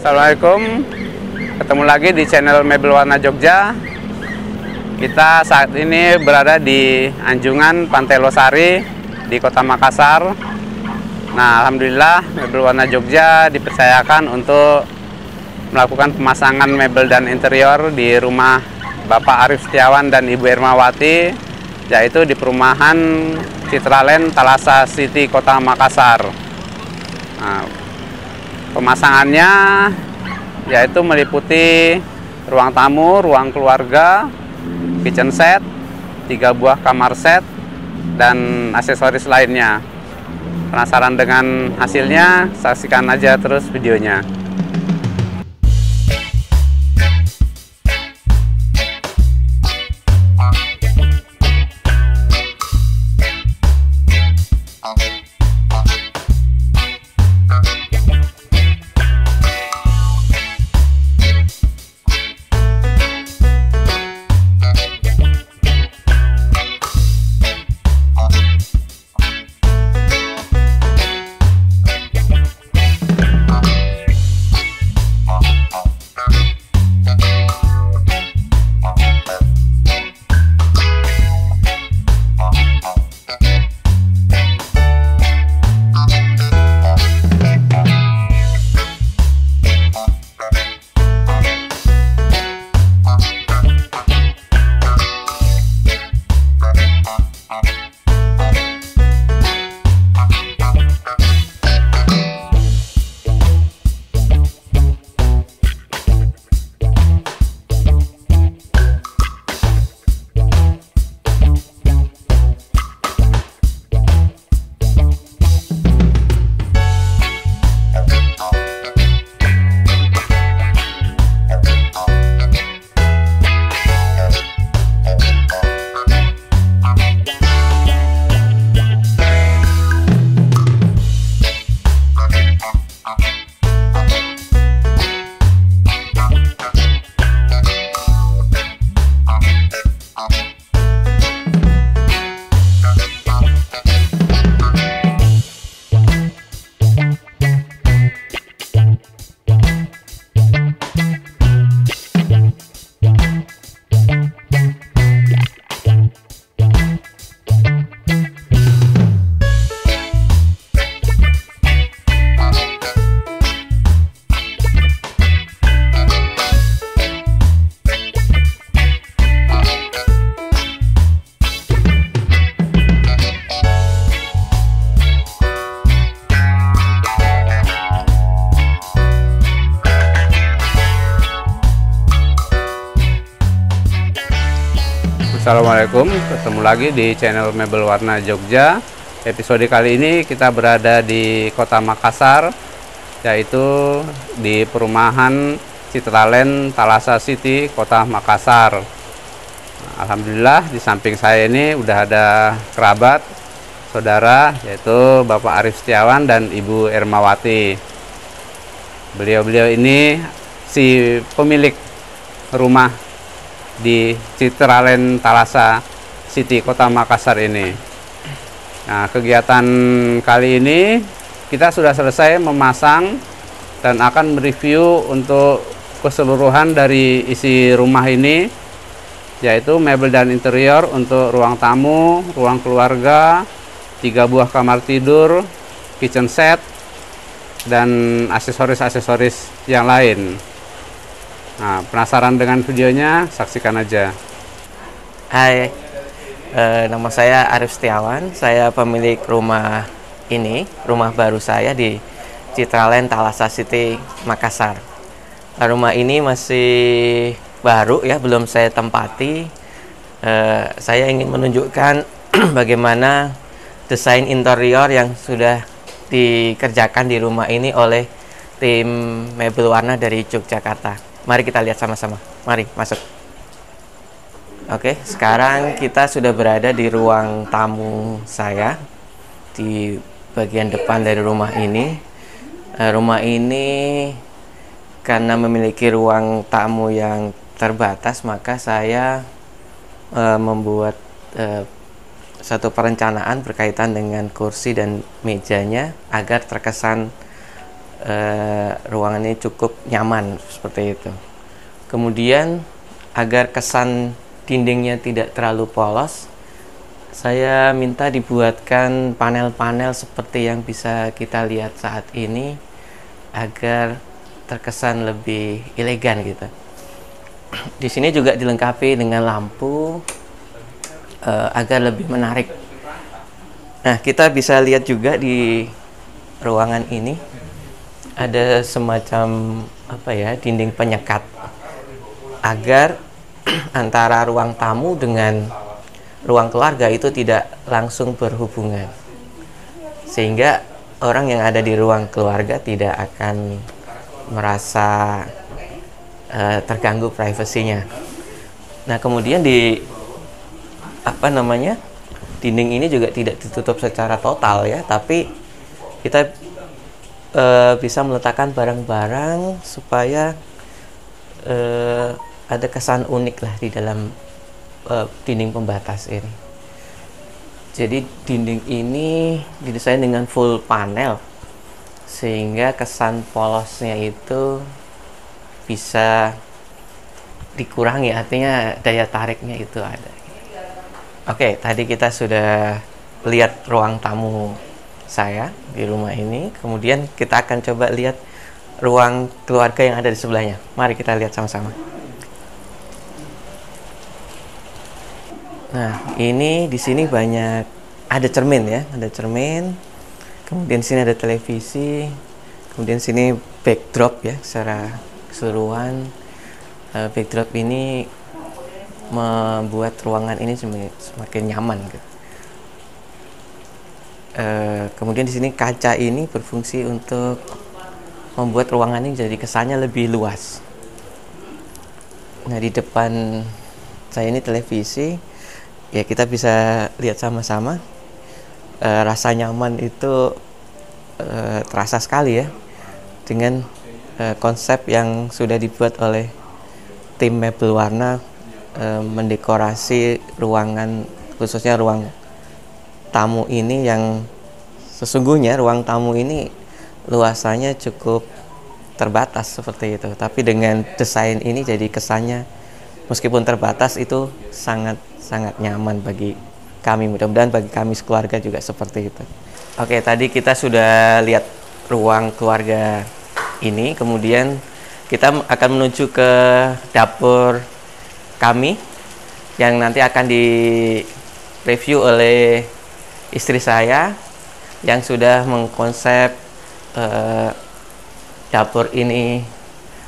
Assalamualaikum, ketemu lagi di channel Mebel Warna Jogja. Kita saat ini berada di Anjungan Pantai Losari di Kota Makassar. Nah, alhamdulillah Mebel Warna Jogja dipercayakan untuk melakukan pemasangan mebel dan interior di rumah Bapak Arif Setiawan dan Ibu Ermawati, yaitu di perumahan Citraland Thalassa City Kota Makassar. Nah, pemasangannya yaitu meliputi ruang tamu, ruang keluarga, kitchen set, 3 buah kamar set, dan aksesoris lainnya. Penasaran dengan hasilnya? Saksikan aja terus videonya. Assalamualaikum, ketemu lagi di channel Mebel Warna Jogja. Episode kali ini kita berada di Kota Makassar, yaitu di perumahan Citraland Thalassa City Kota Makassar. Alhamdulillah di samping saya ini udah ada kerabat, saudara, yaitu Bapak Arif Setiawan dan Ibu Ermawati. Beliau-beliau ini si pemilik rumah di Citraland Thalassa City Kota Makassar ini. Nah, kegiatan kali ini kita sudah selesai memasang dan akan mereview untuk keseluruhan dari isi rumah ini, yaitu mebel dan interior untuk ruang tamu, ruang keluarga, 3 buah kamar tidur, kitchen set, dan aksesoris-aksesoris yang lain. Nah, penasaran dengan videonya? Saksikan aja. Hai, nama saya Arif Setiawan. Saya pemilik rumah ini, rumah baru saya di Citraland Thalassa City, Makassar. Rumah ini masih baru ya, belum saya tempati. Saya ingin menunjukkan bagaimana desain interior yang sudah dikerjakan di rumah ini oleh tim Mebel Warna dari Yogyakarta. Mari kita lihat sama-sama. Mari masuk. Oke, sekarang kita sudah berada di ruang tamu saya di bagian depan dari rumah ini. Rumah ini karena memiliki ruang tamu yang terbatas, maka saya membuat satu perencanaan berkaitan dengan kursi dan mejanya agar terkesan ruangan ini cukup nyaman seperti itu. Kemudian agar kesan dindingnya tidak terlalu polos, saya minta dibuatkan panel-panel seperti yang bisa kita lihat saat ini agar terkesan lebih elegan gitu. Di sini juga dilengkapi dengan lampu agar lebih menarik. Nah, kita bisa lihat juga di ruangan ini ada semacam dinding penyekat agar antara ruang tamu dengan ruang keluarga itu tidak langsung berhubungan, sehingga orang yang ada di ruang keluarga tidak akan merasa terganggu privasinya. Nah, kemudian di dinding ini juga tidak ditutup secara total ya, tapi kita bisa meletakkan barang-barang supaya ada kesan unik lah di dalam dinding pembatas ini. Jadi dinding ini didesain dengan full panel sehingga kesan polosnya itu bisa dikurangi, artinya daya tariknya itu ada. Oke, tadi kita sudah lihat ruang tamu saya di rumah ini, kemudian kita akan coba lihat ruang keluarga yang ada di sebelahnya. Mari kita lihat sama-sama. Nah, ini di sini banyak ada cermin ya, ada cermin. Kemudian sini ada televisi. Kemudian sini backdrop ya, secara keseluruhan. Backdrop ini membuat ruangan ini semakin nyaman gitu. Kemudian di sini kaca ini berfungsi untuk membuat ruangan ini jadi kesannya lebih luas. Nah, di depan saya ini televisi, ya kita bisa lihat sama-sama. Rasa nyaman itu terasa sekali ya dengan konsep yang sudah dibuat oleh tim Mebel Warna, mendekorasi ruangan, khususnya ruang tamu ini, yang sesungguhnya ruang tamu ini luasannya cukup terbatas seperti itu, tapi dengan desain ini jadi kesannya meskipun terbatas itu sangat nyaman bagi kami. Mudah-mudahan bagi kami sekeluarga juga seperti itu. Oke, tadi kita sudah lihat ruang keluarga ini, kemudian kita akan menuju ke dapur kami yang nanti akan direview oleh istri saya yang sudah mengkonsep dapur ini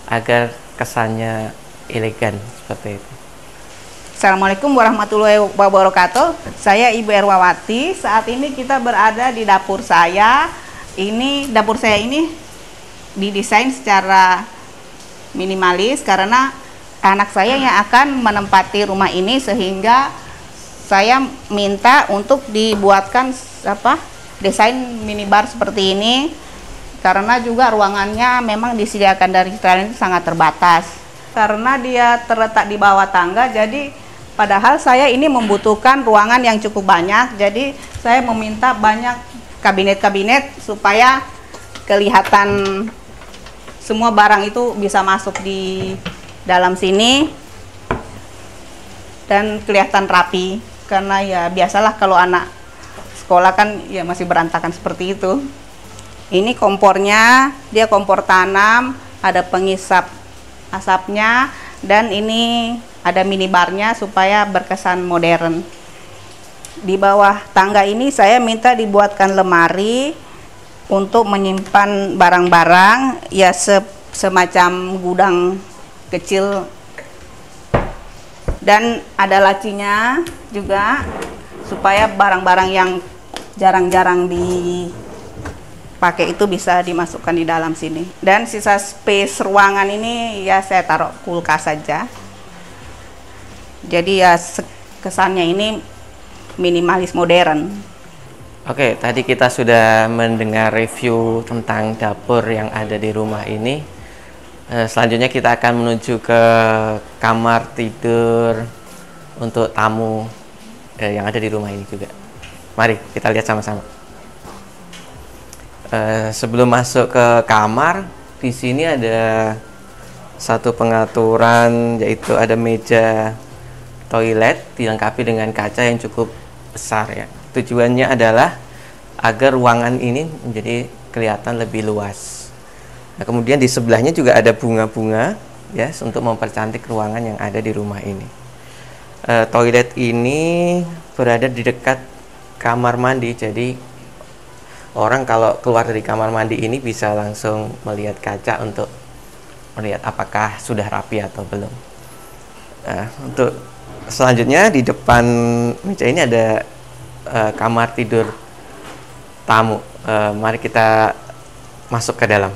agar kesannya elegan seperti itu. Assalamualaikum warahmatullahi wabarakatuh. Saya Ibu Erwawati. Saat ini kita berada di dapur saya. Dapur saya ini didesain secara minimalis karena anak saya yang akan menempati rumah ini, sehingga saya minta untuk dibuatkan desain minibar seperti ini, karena juga ruangannya memang disediakan dari Citralen sangat terbatas. Karena dia terletak di bawah tangga, jadi padahal saya ini membutuhkan ruangan yang cukup banyak, jadi saya meminta banyak kabinet-kabinet supaya kelihatan semua barang itu bisa masuk di dalam sini dan kelihatan rapi, karena ya biasalah kalau anak sekolah kan ya masih berantakan seperti itu. Ini kompornya, dia kompor tanam, ada pengisap asapnya, dan ini ada minibarnya supaya berkesan modern. Di bawah tangga ini saya minta dibuatkan lemari untuk menyimpan barang-barang, ya semacam gudang kecil, dan ada lacinya juga supaya barang-barang yang jarang-jarang dipakai itu bisa dimasukkan di dalam sini. Dan sisa space ruangan ini ya saya taruh kulkas saja. Jadi ya kesannya ini minimalis modern. Oke, tadi kita sudah mendengar review tentang dapur yang ada di rumah ini. Selanjutnya kita akan menuju ke kamar tidur untuk tamu yang ada di rumah ini juga. Mari kita lihat sama-sama. Sebelum masuk ke kamar, di sini ada satu pengaturan, yaitu ada meja toilet dilengkapi dengan kaca yang cukup besar ya. Tujuannya adalah agar ruangan ini menjadi kelihatan lebih luas. Nah, kemudian di sebelahnya juga ada bunga-bunga ya, untuk mempercantik ruangan yang ada di rumah ini. Toilet ini berada di dekat kamar mandi, jadi orang kalau keluar dari kamar mandi ini bisa langsung melihat kaca untuk melihat apakah sudah rapi atau belum. Nah, untuk selanjutnya di depan meja ini ada kamar tidur tamu. Mari kita masuk ke dalam.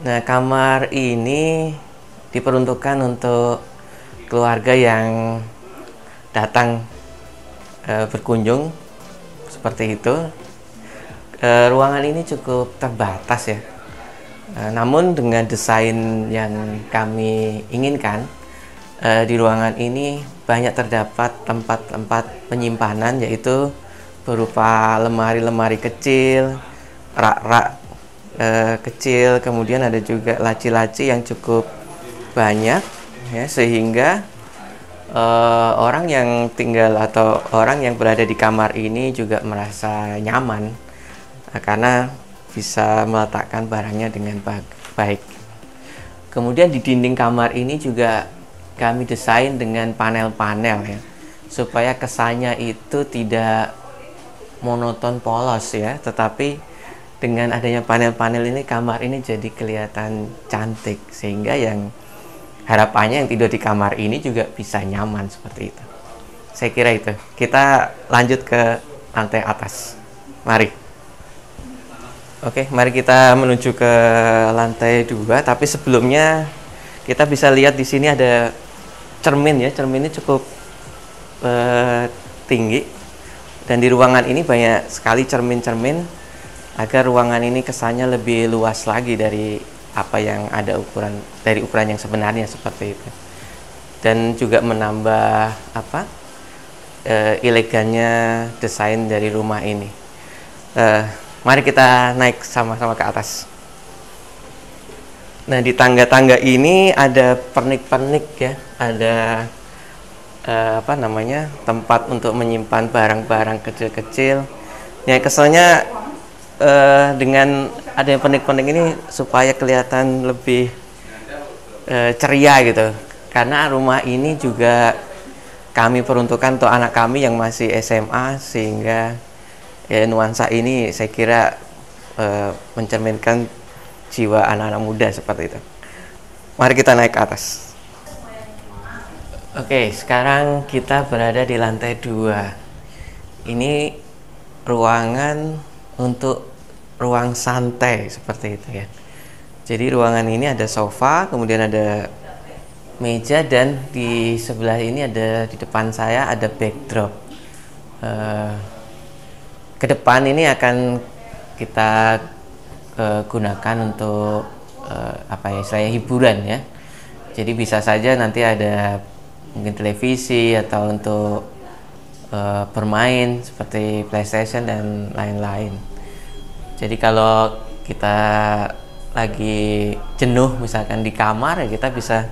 Nah, kamar ini diperuntukkan untuk keluarga yang datang berkunjung seperti itu. Ruangan ini cukup terbatas ya, namun dengan desain yang kami inginkan, di ruangan ini banyak terdapat tempat-tempat penyimpanan, yaitu berupa lemari-lemari kecil, rak-rak kecil, kemudian ada juga laci-laci yang cukup banyak ya, sehingga orang yang tinggal atau orang yang berada di kamar ini juga merasa nyaman, karena bisa meletakkan barangnya dengan baik. Kemudian di dinding kamar ini juga kami desain dengan panel-panel ya, supaya kesannya itu tidak monoton polos ya, tetapi dengan adanya panel-panel ini kamar ini jadi kelihatan cantik, sehingga yang harapannya yang tidur di kamar ini juga bisa nyaman seperti itu. Saya kira itu. Kita lanjut ke lantai atas. Mari. Oke, mari kita menuju ke lantai 2. Tapi sebelumnya kita bisa lihat di sini ada cermin ya. Cerminnya cukup tinggi, dan di ruangan ini banyak sekali cermin-cermin agar ruangan ini kesannya lebih luas lagi dari apa yang ada dari ukuran yang sebenarnya seperti itu, dan juga menambah elegannya desain dari rumah ini. Mari kita naik sama-sama ke atas. Nah, di tangga-tangga ini ada pernik-pernik ya, ada tempat untuk menyimpan barang-barang kecil-kecil. Yang kesannya dengan adanya pernik-pernik ini supaya kelihatan lebih ceria gitu. Karena rumah ini juga kami peruntukkan untuk anak kami yang masih SMA, sehingga nuansa ini saya kira mencerminkan jiwa anak-anak muda seperti itu. Mari kita naik ke atas. Oke, sekarang kita berada di lantai 2. Ini ruangan untuk ruang santai seperti itu ya. Jadi ruangan ini ada sofa, kemudian ada meja, dan di sebelah ini di depan saya ada backdrop. Ke depan ini akan kita gunakan untuk istilahnya hiburan ya. Jadi bisa saja nanti ada mungkin televisi atau untuk bermain seperti PlayStation dan lain-lain. Jadi kalau kita lagi jenuh misalkan di kamar ya, kita bisa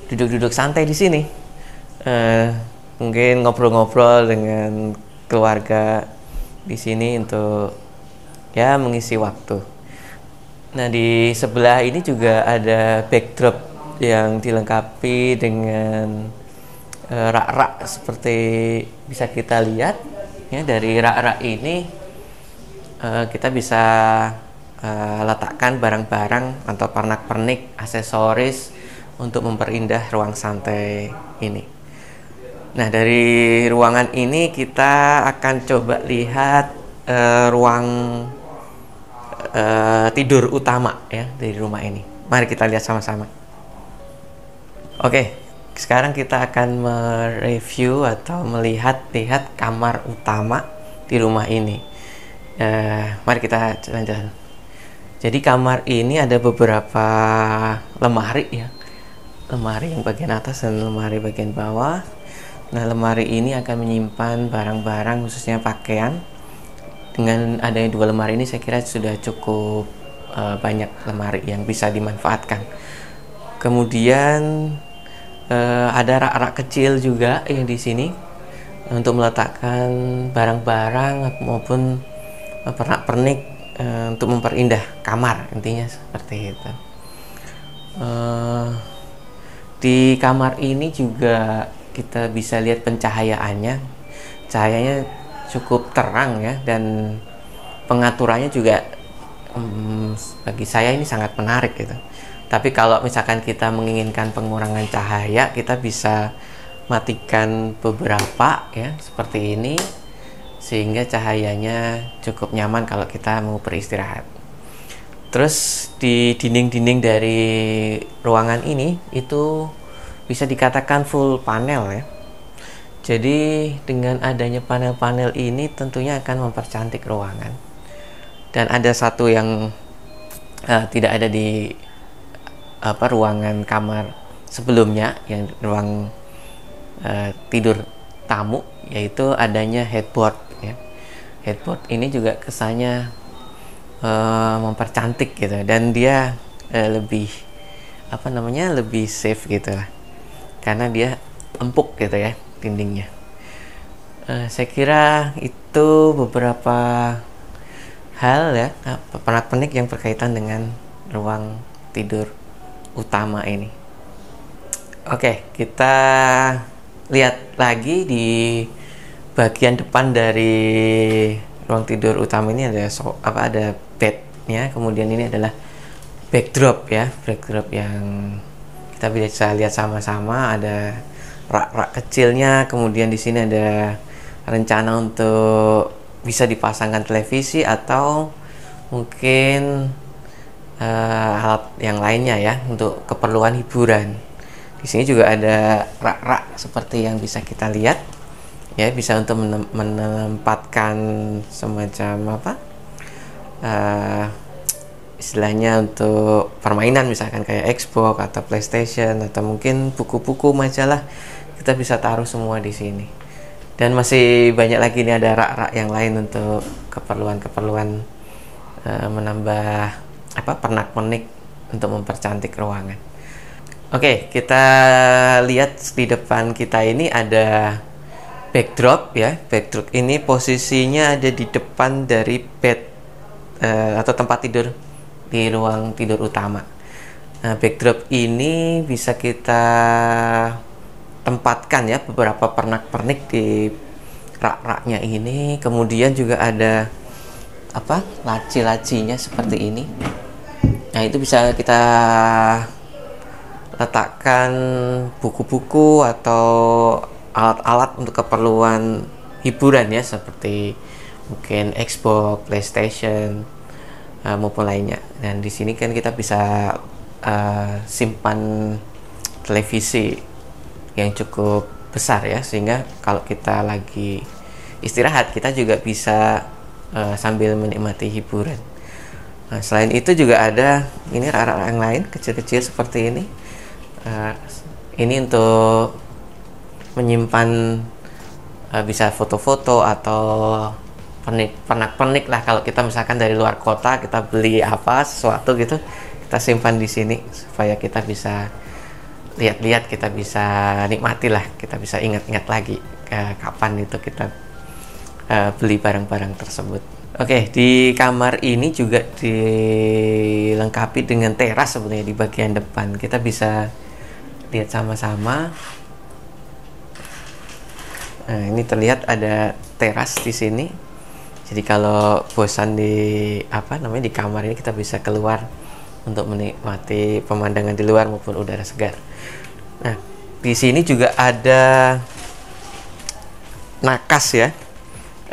duduk-duduk santai di sini. Mungkin ngobrol-ngobrol dengan keluarga di sini untuk ya mengisi waktu. Nah, di sebelah ini juga ada backdrop yang dilengkapi dengan rak-rak seperti bisa kita lihat ya. Dari rak-rak ini kita bisa letakkan barang-barang atau pernak-pernik, aksesoris untuk memperindah ruang santai ini. Nah, dari ruangan ini kita akan coba lihat ruang tidur utama ya dari rumah ini. Mari kita lihat sama-sama. Oke, sekarang kita akan mereview atau melihat kamar utama di rumah ini. Mari kita jalan-jalan. Jadi kamar ini ada beberapa lemari ya, lemari yang bagian atas dan lemari bagian bawah. Nah, lemari ini akan menyimpan barang-barang khususnya pakaian dengan adanya 2 lemari ini saya kira sudah cukup banyak lemari yang bisa dimanfaatkan. Kemudian ada rak-rak kecil juga yang di sini untuk meletakkan barang-barang maupun pernak-pernik untuk memperindah kamar, intinya seperti itu. Di kamar ini juga kita bisa lihat pencahayaannya, cahayanya cukup terang ya, dan pengaturannya juga bagi saya ini sangat menarik gitu. Tapi kalau misalkan kita menginginkan pengurangan cahaya, kita bisa matikan beberapa ya seperti ini, sehingga cahayanya cukup nyaman kalau kita mau beristirahat. Terus di dinding-dinding dari ruangan ini itu bisa dikatakan full panel ya. Jadi dengan adanya panel-panel ini tentunya akan mempercantik ruangan. Dan ada satu yang tidak ada di ruangan kamar sebelumnya, yang ruang tidur tamu, yaitu adanya headboard ya. Headboard ini juga kesannya mempercantik gitu, dan dia lebih lebih safe gitu lah, karena dia empuk gitu ya dindingnya. Saya kira itu beberapa hal ya, pernak-pernik yang berkaitan dengan ruang tidur utama ini. Oke, kita lihat lagi di bagian depan dari ruang tidur utama ini ada ada bednya, kemudian ini adalah backdrop ya, backdrop yang kita bisa lihat sama-sama, ada rak-rak kecilnya, kemudian di sini ada rencana untuk bisa dipasangkan televisi atau mungkin alat yang lainnya ya untuk keperluan hiburan. Di sini juga ada rak-rak seperti yang bisa kita lihat ya, bisa untuk menempatkan semacam istilahnya untuk permainan, misalkan kayak Xbox atau PlayStation, atau mungkin buku-buku, majalah, kita bisa taruh semua di sini. Dan masih banyak lagi nih, ada rak-rak yang lain untuk keperluan-keperluan menambah pernak-pernik untuk mempercantik ruangan. Oke, kita lihat di depan kita ini ada backdrop ya. Backdrop ini posisinya ada di depan dari bed atau tempat tidur di ruang tidur utama. Nah, backdrop ini bisa kita tempatkan ya beberapa pernak-pernik di rak-raknya ini. Kemudian juga ada laci-lacinya seperti ini. Nah, itu bisa kita letakkan buku-buku atau alat-alat untuk keperluan hiburan ya, seperti mungkin Xbox, PlayStation maupun lainnya. Dan di sini kan kita bisa simpan televisi yang cukup besar ya, sehingga kalau kita lagi istirahat kita juga bisa sambil menikmati hiburan. Nah, selain itu juga ada ini rak-rak yang lain kecil-kecil seperti ini. Ini untuk menyimpan bisa foto-foto atau pernak-pernik lah. Kalau kita misalkan dari luar kota, kita beli sesuatu gitu, kita simpan di sini supaya kita bisa lihat-lihat, kita bisa nikmati lah, kita bisa ingat-ingat lagi kapan itu kita beli barang-barang tersebut. Oke, di kamar ini juga dilengkapi dengan teras sebenarnya di bagian depan. Kita bisa lihat sama-sama. Nah, ini terlihat ada teras di sini. Jadi kalau bosan di di kamar ini, kita bisa keluar untuk menikmati pemandangan di luar maupun udara segar. Nah, di sini juga ada nakas ya.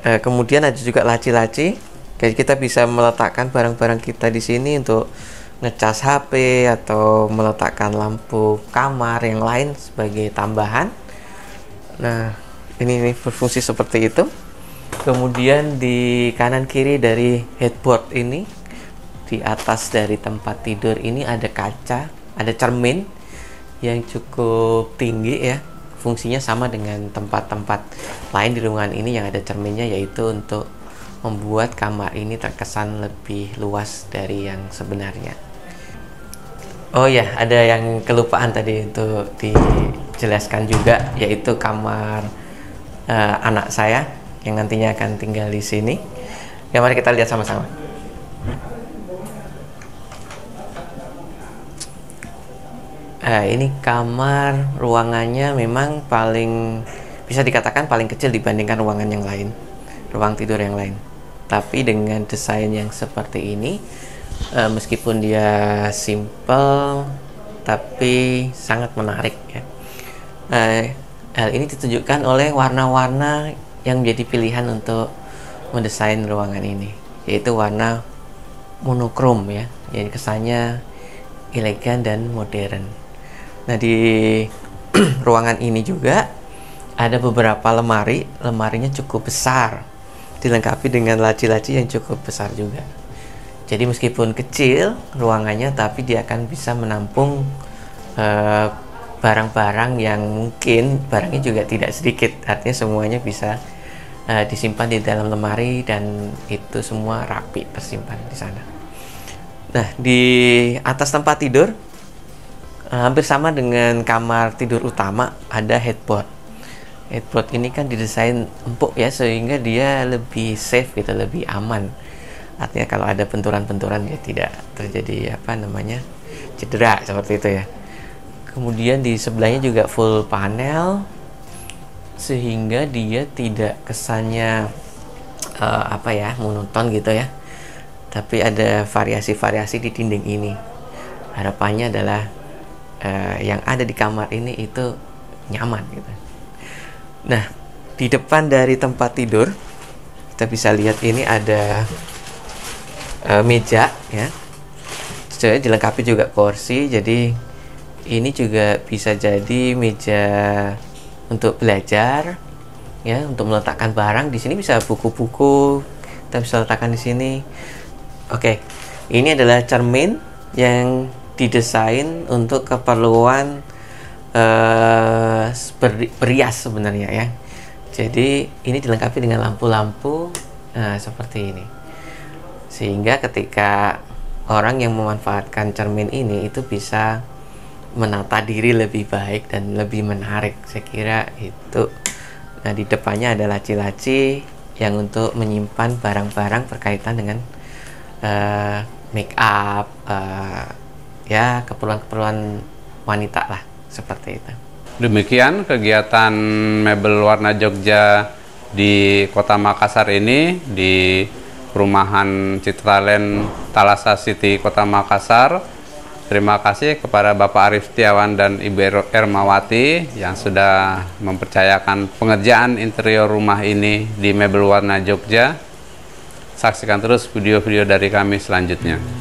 Kemudian ada juga laci-laci. Jadi kita bisa meletakkan barang-barang kita di sini untuk ngecas HP atau meletakkan lampu kamar yang lain sebagai tambahan. Nah, ini berfungsi seperti itu. Kemudian di kanan kiri dari headboard ini, di atas dari tempat tidur ini ada kaca, ada cermin yang cukup tinggi ya. Fungsinya sama dengan tempat-tempat lain di ruangan ini yang ada cerminnya, yaitu untuk membuat kamar ini terkesan lebih luas dari yang sebenarnya. Oh ya, ada yang kelupaan tadi untuk dijelaskan juga, yaitu kamar anak saya yang nantinya akan tinggal di sini. Ya, mari kita lihat sama-sama. Ini kamar, ruangannya memang bisa dikatakan paling kecil dibandingkan ruangan yang lain, ruang tidur yang lain. Tapi dengan desain yang seperti ini, meskipun dia simple, tapi sangat menarik ya. Hal ini ditunjukkan oleh warna-warna yang menjadi pilihan untuk mendesain ruangan ini, yaitu warna monokrom ya, jadi kesannya elegan dan modern. Nah, di ruangan ini juga ada beberapa lemari, lemarinya cukup besar, dilengkapi dengan laci-laci yang cukup besar juga. Jadi meskipun kecil ruangannya, tapi dia akan bisa menampung barang-barang yang mungkin barangnya juga tidak sedikit. Artinya semuanya bisa disimpan di dalam lemari dan itu semua rapi tersimpan di sana. Nah, di atas tempat tidur hampir sama dengan kamar tidur utama, ada headboard. Headboard ini kan didesain empuk ya, sehingga dia lebih safe gitu, lebih aman. Artinya kalau ada benturan-benturan ya tidak terjadi cedera seperti itu ya. Kemudian di sebelahnya juga full panel, sehingga dia tidak kesannya monoton gitu ya. Tapi ada variasi-variasi di dinding ini. Harapannya adalah yang ada di kamar ini itu nyaman gitu. Nah, di depan dari tempat tidur kita bisa lihat ini ada meja ya. Jadi dilengkapi juga kursi. Jadi ini juga bisa jadi meja untuk belajar ya, untuk meletakkan barang. Di sini bisa buku-buku kita bisa letakkan di sini. Oke, ini adalah cermin yang didesain untuk keperluan berias sebenarnya ya. Jadi ini dilengkapi dengan lampu-lampu seperti ini, sehingga ketika orang yang memanfaatkan cermin ini itu bisa menata diri lebih baik dan lebih menarik. Saya kira itu. Nah, di depannya ada laci-laci yang untuk menyimpan barang-barang berkaitan dengan make up, ya keperluan-keperluan wanita lah, seperti itu. Demikian kegiatan mebel warna Jogja di Kota Makassar ini, di perumahan Citraland Thalassa City Kota Makassar. Terima kasih kepada Bapak Arif Setiawan dan Ibu Ermawati yang sudah mempercayakan pengerjaan interior rumah ini di mebel warna Jogja. Saksikan terus video-video dari kami selanjutnya.